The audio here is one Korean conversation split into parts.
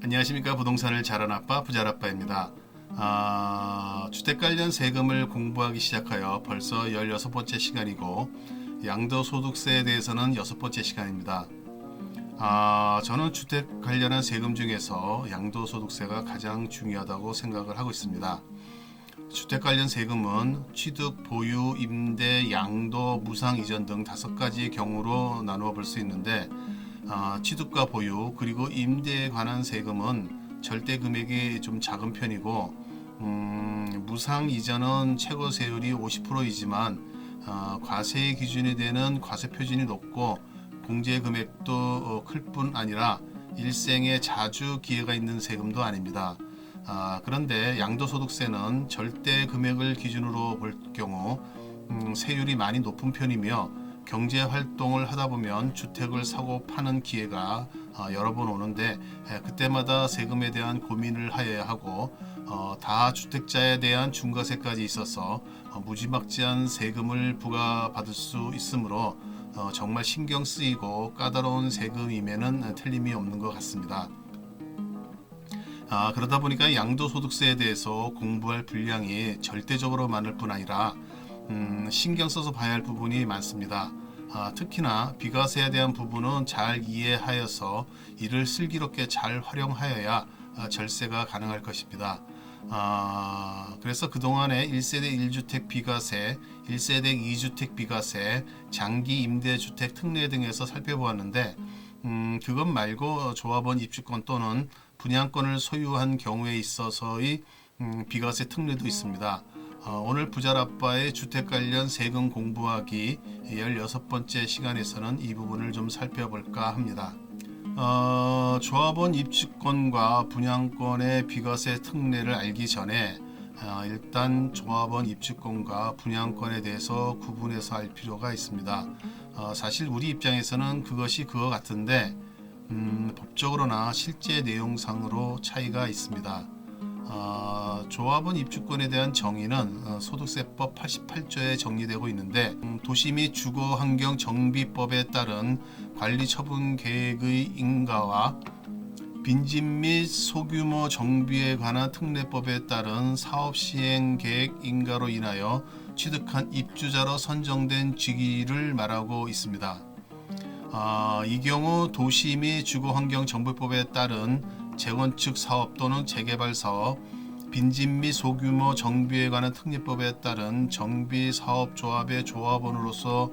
안녕하십니까. 부동산을 잘하는 아빠 부자라빠입니다. 주택 관련 세금을 공부하기 시작하여 벌써 16번째 시간이고 양도소득세에 대해서는 6번째 시간입니다. 저는 주택 관련한 세금 중에서 양도소득세가 가장 중요하다고 생각을 하고 있습니다. 주택 관련 세금은 취득, 보유, 임대, 양도, 무상 이전 등 5가지 경우로 나누어 볼 수 있는데 취득과 보유 그리고 임대에 관한 세금은 절대 금액이 좀 작은 편이고 무상 이전은 최고 세율이 50%이지만 과세 기준이 되는 과세 표준이 높고 공제 금액도 클 뿐 아니라 일생에 자주 기회가 있는 세금도 아닙니다. 그런데 양도소득세는 절대 금액을 기준으로 볼 경우 세율이 많이 높은 편이며 경제 활동을 하다 보면 주택을 사고 파는 기회가 여러 번 오는데 그때마다 세금에 대한 고민을 하여야 하고 다주택자에 대한 중과세까지 있어서 무지막지한 세금을 부과받을 수 있으므로 정말 신경 쓰이고 까다로운 세금임에는 틀림이 없는 것 같습니다. 그러다 보니까 양도소득세에 대해서 공부할 분량이 절대적으로 많을 뿐 아니라 신경 써서 봐야 할 부분이 많습니다. 특히나 비과세에 대한 부분은 잘 이해하여서 이를 슬기롭게 잘 활용하여야 절세가 가능할 것입니다. 그래서 그동안에 1세대 1주택 비과세, 1세대 2주택 비과세, 장기 임대주택 특례 등에서 살펴보았는데 그것 말고 조합원 입주권 또는 분양권을 소유한 경우에 있어서의 비과세 특례도 있습니다. 오늘 부자라빠의 주택 관련 세금 공부하기 16번째 시간에서는 이 부분을 좀 살펴볼까 합니다. 조합원 입주권과 분양권의 비과세 특례를 알기 전에 일단 조합원 입주권과 분양권에 대해서 구분해서 알 필요가 있습니다. 사실 우리 입장에서는 그것이 그거 같은데 법적으로나 실제 내용상으로 차이가 있습니다. 조합원 입주권에 대한 정의는 소득세법 88조에 정리되고 있는데 도시 및 주거환경정비법에 따른 관리처분계획의 인가와 빈집 및 소규모 정비에 관한 특례법에 따른 사업시행계획 인가로 인하여 취득한 입주자로 선정된 직위를 말하고 있습니다. 이 경우 도시 및 주거환경정비법에 따른 재건축 사업 또는 재개발 사업, 빈집 및 소규모 정비에 관한 특례법에 따른 정비사업조합의 조합원으로서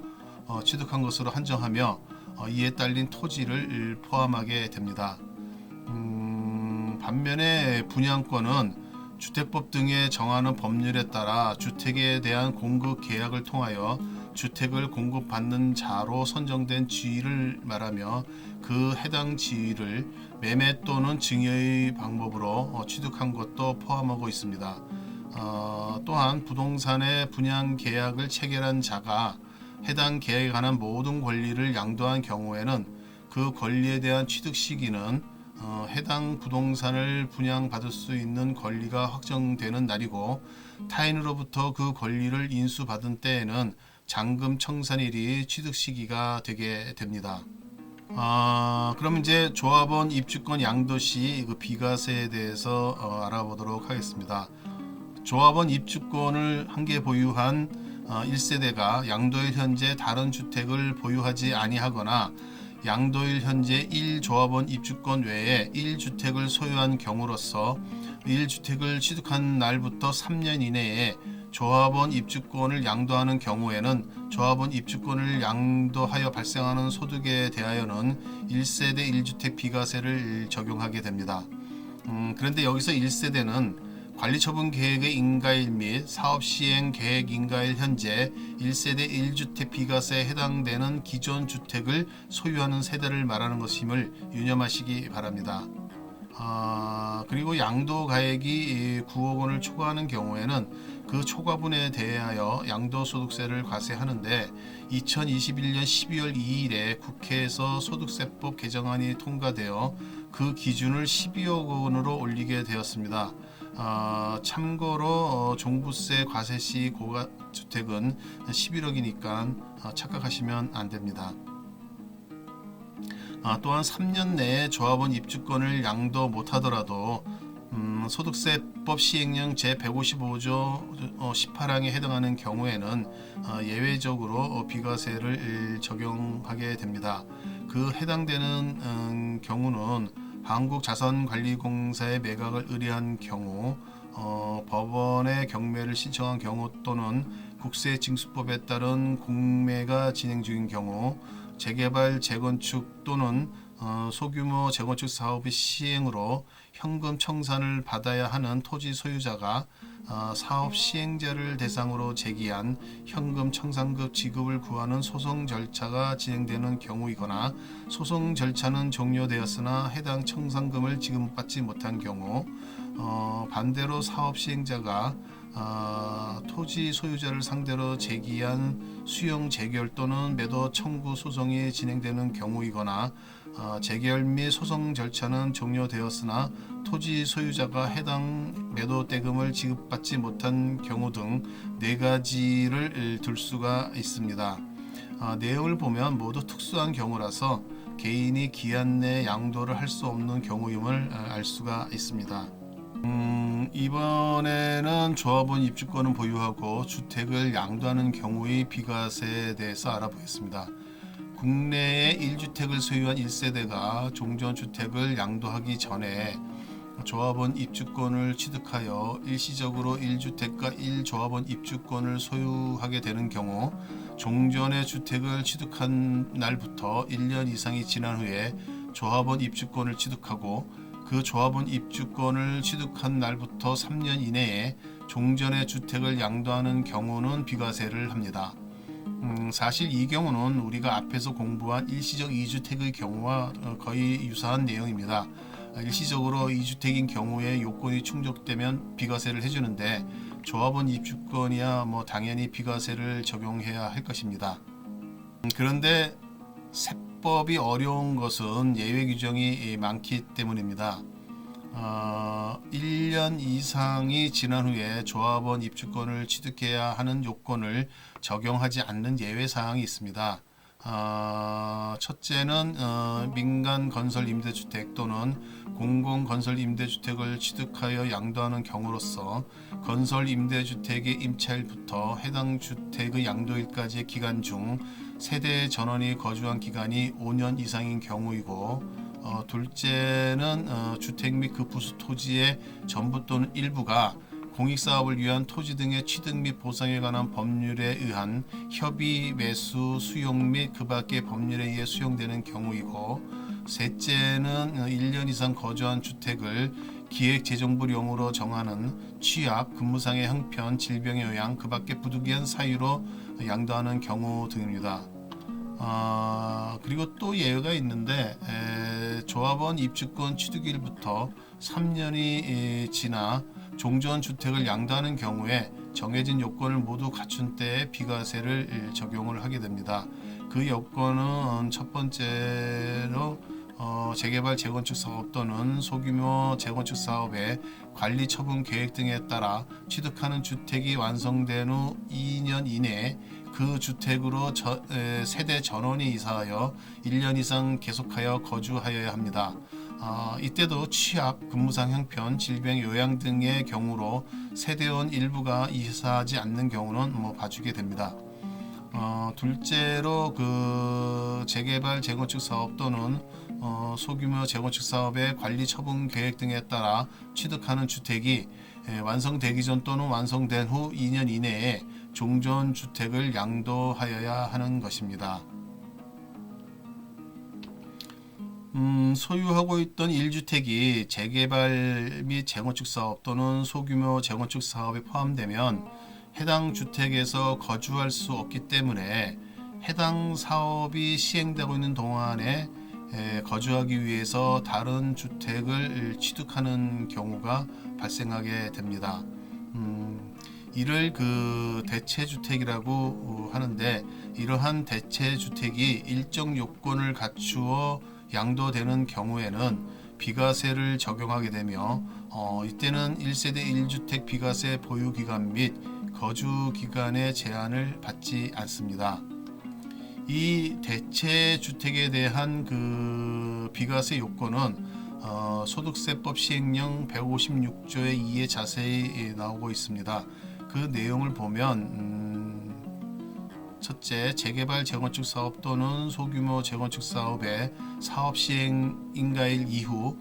취득한 것으로 한정하며 이에 딸린 토지를 포함하게 됩니다. 반면에 분양권은 주택법 등에 정하는 법률에 따라 주택에 대한 공급 계약을 통하여 주택을 공급받는 자로 선정된 지위를 말하며 그 해당 지위를 매매 또는 증여의 방법으로 취득한 것도 포함하고 있습니다. 또한 부동산의 분양 계약을 체결한 자가 해당 계약에 관한 모든 권리를 양도한 경우에는 그 권리에 대한 취득 시기는 해당 부동산을 분양받을 수 있는 권리가 확정되는 날이고 타인으로부터 그 권리를 인수받은 때에는 잔금 청산일이 취득 시기가 되게 됩니다. 그럼 이제 조합원 입주권 양도 시 그 비과세에 대해서 알아보도록 하겠습니다. 조합원 입주권을 한 개 보유한 1세대가 양도일 현재 다른 주택을 보유하지 아니하거나 양도일 현재 1조합원 입주권 외에 1주택을 소유한 경우로서 1주택을 취득한 날부터 3년 이내에 조합원 입주권을 양도하는 경우에는 조합원 입주권을 양도하여 발생하는 소득에 대하여는 1세대 1주택 비과세를 적용하게 됩니다. 그런데 여기서 1세대는 관리처분 계획의 인가일 및 사업시행 계획 인가일 현재 1세대 1주택 비과세에 해당되는 기존 주택을 소유하는 세대를 말하는 것임을 유념하시기 바랍니다. 그리고 양도가액이 9억 원을 초과하는 경우에는 그 초과분에 대하여 양도소득세를 과세하는데 2021년 12월 2일에 국회에서 소득세법 개정안이 통과되어 그 기준을 12억 원으로 올리게 되었습니다. 참고로 종부세 과세 시 고가주택은 11억이니까 착각하시면 안 됩니다. 또한 3년 내에 조합원 입주권을 양도 못하더라도 소득세법 시행령 제155조 18항에 해당하는 경우에는 예외적으로 비과세를 적용하게 됩니다. 그 해당되는 경우는 한국자산관리공사의 매각을 의뢰한 경우, 법원에 경매를 신청한 경우 또는 국세징수법에 따른 공매가 진행 중인 경우, 재개발, 재건축 또는 소규모 재건축 사업의 시행으로 현금 청산을 받아야 하는 토지 소유자가 사업 시행자를 대상으로 제기한 현금 청산급 지급을 구하는 소송 절차가 진행되는 경우이거나 소송 절차는 종료되었으나 해당 청산금을 지급받지 못한 경우, 반대로 사업 시행자가 토지 소유자를 상대로 제기한 수용 재결 또는 매도 청구 소송이 진행되는 경우이거나 재결 및 소송 절차는 종료되었으나 토지 소유자가 해당 매도 대금을 지급받지 못한 경우 등 네 가지를 들 수가 있습니다. 내용을 보면 모두 특수한 경우라서 개인이 기한 내에 양도를 할 수 없는 경우임을 알 수가 있습니다. 이번에는 조합원 입주권을 보유하고 주택을 양도하는 경우의 비과세에 대해서 알아보겠습니다. 국내에 1주택을 소유한 1세대가 종전주택을 양도하기 전에 조합원 입주권을 취득하여 일시적으로 1주택과 1조합원 입주권을 소유하게 되는 경우, 종전의 주택을 취득한 날부터 1년 이상이 지난 후에 조합원 입주권을 취득하고 그 조합원 입주권을 취득한 날부터 3년 이내에 종전의 주택을 양도하는 경우는 비과세를 합니다. 사실 이 경우는 우리가 앞에서 공부한 일시적 2주택의 경우와 거의 유사한 내용입니다. 일시적으로 2주택인 경우에 요건이 충족되면 비과세를 해주는데 조합원 입주권이야 당연히 비과세를 적용해야 할 것입니다. 그런데 세법이 어려운 것은 예외 규정이 많기 때문입니다. 1년 이상이 지난 후에 조합원 입주권을 취득해야 하는 요건을 적용하지 않는 예외 사항이 있습니다. 첫째는 민간 건설 임대주택 또는 공공 건설 임대주택을 취득하여 양도하는 경우로서 건설 임대주택의 임차일부터 해당 주택의 양도일까지의 기간 중 세대 전원이 거주한 기간이 5년 이상인 경우이고, 둘째는 주택 및 그 부수 토지의 전부 또는 일부가 공익사업을 위한 토지 등의 취득 및 보상에 관한 법률에 의한 협의, 매수, 수용 및 그 밖의 법률에 의해 수용되는 경우이고, 셋째는 1년 이상 거주한 주택을 기획재정부령으로 정하는 취약, 근무상의 형편, 질병의 요양, 그 밖의 부득이한 사유로 양도하는 경우 등입니다. 그리고 또 예외가 있는데, 조합원 입주권 취득일부터 3년이 지나 종전주택을 양도하는 경우에 정해진 요건을 모두 갖춘 때에 비과세를 적용을 하게 됩니다. 그 요건은 첫 번째로 재개발 재건축 사업 또는 소규모 재건축 사업의 관리 처분 계획 등에 따라 취득하는 주택이 완성된 후 2년 이내에 그 주택으로 세대 전원이 이사하여 1년 이상 계속하여 거주하여야 합니다. 이때도 취약, 근무상 형편, 질병, 요양 등의 경우로 세대원 일부가 이사하지 않는 경우는 봐주게 됩니다. 둘째로 그 재개발 재건축 사업 또는 소규모 재건축 사업의 관리 처분 계획 등에 따라 취득하는 주택이 완성되기 전 또는 완성된 후 2년 이내에 종전주택을 양도하여야 하는 것입니다. 소유하고 있던 1주택이 재개발 및 재건축 사업 또는 소규모 재건축 사업에 포함되면 해당 주택에서 거주할 수 없기 때문에 해당 사업이 시행되고 있는 동안에 거주하기 위해서 다른 주택을 취득하는 경우가 발생하게 됩니다. 이를 그 대체주택이라고 하는데, 이러한 대체주택이 일정 요건을 갖추어 양도되는 경우에는 비과세를 적용하게 되며, 이때는 1세대 1주택 비과세 보유기간 및 거주기간의 제한을 받지 않습니다. 이 대체 주택에 대한 그 비과세 요건은 소득세법 시행령 156조의 2에 자세히 나오고 있습니다. 그 내용을 보면 첫째, 재개발 재건축 사업 또는 소규모 재건축 사업의 사업 시행 인가일 이후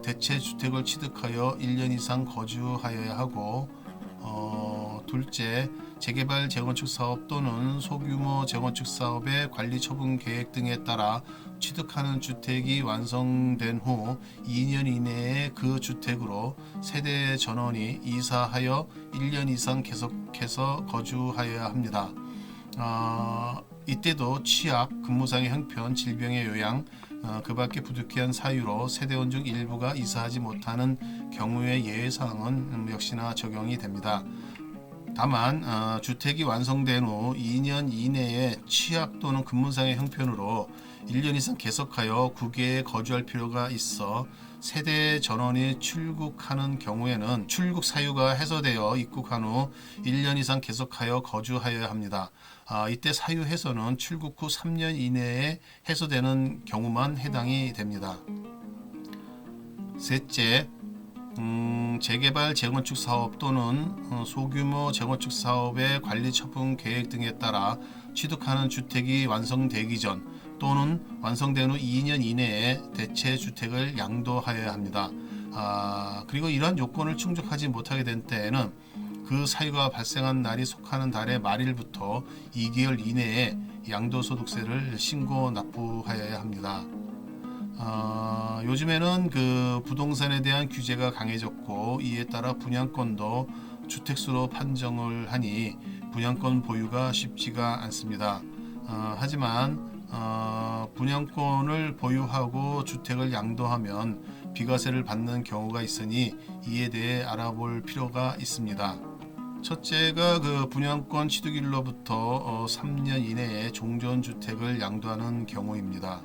대체 주택을 취득하여 1년 이상 거주하여야 하고, 둘째, 재개발 재건축 사업 또는 소규모 재건축 사업의 관리 처분 계획 등에 따라 취득하는 주택이 완성된 후 2년 이내에 그 주택으로 세대 전원이 이사하여 1년 이상 계속해서 거주하여야 합니다. 이때도 취약, 근무상의 형편, 질병의 요양, 그 밖에 부득이한 사유로 세대원 중 일부가 이사하지 못하는 경우의 예외사항은 역시나 적용이 됩니다. 다만 주택이 완성된 후 2년 이내에 취약 또는 근무상의 형편으로 1년 이상 계속하여 국외에 거주할 필요가 있어 세대 전원이 출국하는 경우에는 출국 사유가 해소되어 입국한 후 1년 이상 계속하여 거주하여야 합니다. 이때 사유 해소는 출국 후 3년 이내에 해소되는 경우만 해당이 됩니다. 셋째, 재개발 재건축 사업 또는 소규모 재건축 사업의 관리 처분 계획 등에 따라 취득하는 주택이 완성되기 전 또는 완성된 후 2년 이내에 대체 주택을 양도하여야 합니다. 그리고 이러한 요건을 충족하지 못하게 된 때에는 그 사유가 발생한 날이 속하는 달의 말일부터 2개월 이내에 양도소득세를 신고 납부하여야 합니다. 요즘에는 그 부동산에 대한 규제가 강해졌고, 이에 따라 분양권도 주택수로 판정을 하니 분양권 보유가 쉽지가 않습니다. 하지만 분양권을 보유하고 주택을 양도하면 비과세를 받는 경우가 있으니 이에 대해 알아볼 필요가 있습니다. 첫째가 그 분양권 취득일로부터 3년 이내에 종전주택을 양도하는 경우입니다.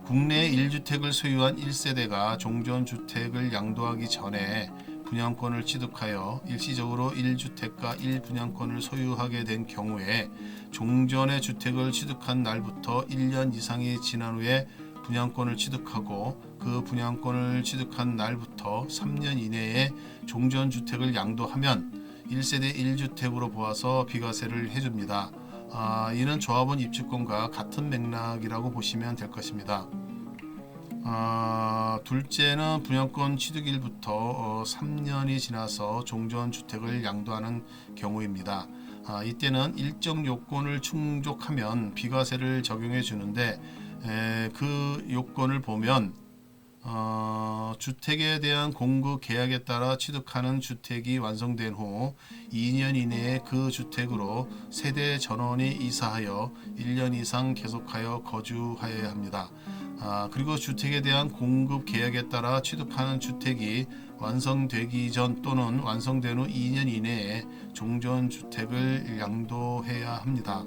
국내 1주택을 소유한 1세대가 종전주택을 양도하기 전에 분양권을 취득하여 일시적으로 1주택과 1분양권을 소유하게 된 경우에 종전의 주택을 취득한 날부터 1년 이상이 지난 후에 분양권을 취득하고, 그 분양권을 취득한 날부터 3년 이내에 종전주택을 양도하면 1세대 1주택으로 보아서 비과세를 해줍니다. 이는 조합원 입주권과 같은 맥락이라고 보시면 될 것입니다. 둘째는 분양권 취득일부터 3년이 지나서 종전주택을 양도하는 경우입니다. 이때는 일정 요건을 충족하면 비과세를 적용해 주는데, 그 요건을 보면 주택에 대한 공급 계약에 따라 취득하는 주택이 완성된 후 2년 이내에 그 주택으로 세대 전원이 이사하여 1년 이상 계속하여 거주하여야 합니다. 그리고 주택에 대한 공급 계약에 따라 취득하는 주택이 완성되기 전 또는 완성된 후 2년 이내에 종전주택을 양도해야 합니다.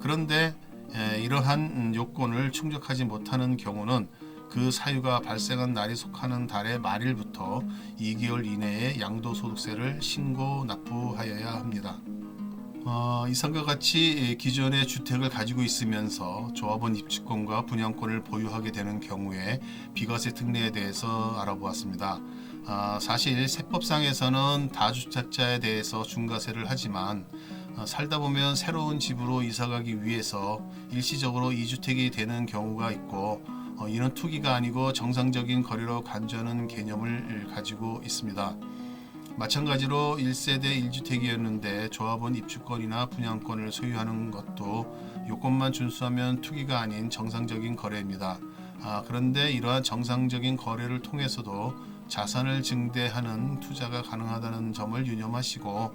그런데 이러한 요건을 충족하지 못하는 경우는 그 사유가 발생한 날이 속하는 달의 말일부터 2개월 이내에 양도소득세를 신고 납부하여야 합니다. 이상과 같이 기존의 주택을 가지고 있으면서 조합원 입주권과 분양권을 보유하게 되는 경우에 비과세 특례에 대해서 알아보았습니다. 사실 세법상에서는 다주택자에 대해서 중과세를 하지만 살다 보면 새로운 집으로 이사가기 위해서 일시적으로 2주택이 되는 경우가 있고, 이는 투기가 아니고 정상적인 거래로 간주하는 개념을 가지고 있습니다. 마찬가지로 1세대 1주택이었는데 조합원 입주권이나 분양권을 소유하는 것도 요건만 준수하면 투기가 아닌 정상적인 거래입니다. 그런데 이러한 정상적인 거래를 통해서도 자산을 증대하는 투자가 가능하다는 점을 유념하시고,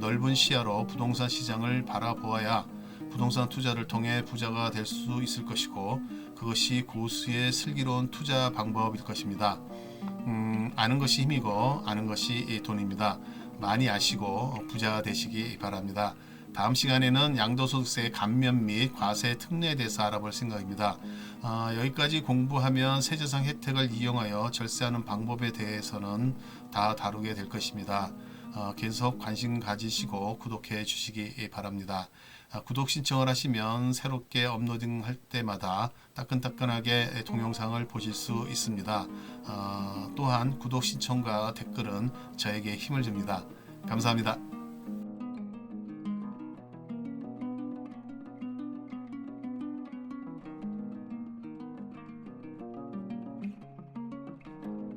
넓은 시야로 부동산 시장을 바라보아야 부동산 투자를 통해 부자가 될 수 있을 것이고, 그것이 고수의 슬기로운 투자 방법일 것입니다. 아는 것이 힘이고 아는 것이 돈입니다. 많이 아시고 부자 되시기 바랍니다. 다음 시간에는 양도소득세 감면 및 과세 특례에 대해서 알아볼 생각입니다. 여기까지 공부하면 세제상 혜택을 이용하여 절세하는 방법에 대해서는 다 다루게 될 것입니다. 계속 관심 가지시고 구독해 주시기 바랍니다. 구독 신청을 하시면 새롭게 업로딩할 때마다 따끈따끈하게 동영상을 보실 수 있습니다. 또한 구독 신청과 댓글은 저에게 힘을 줍니다. 감사합니다.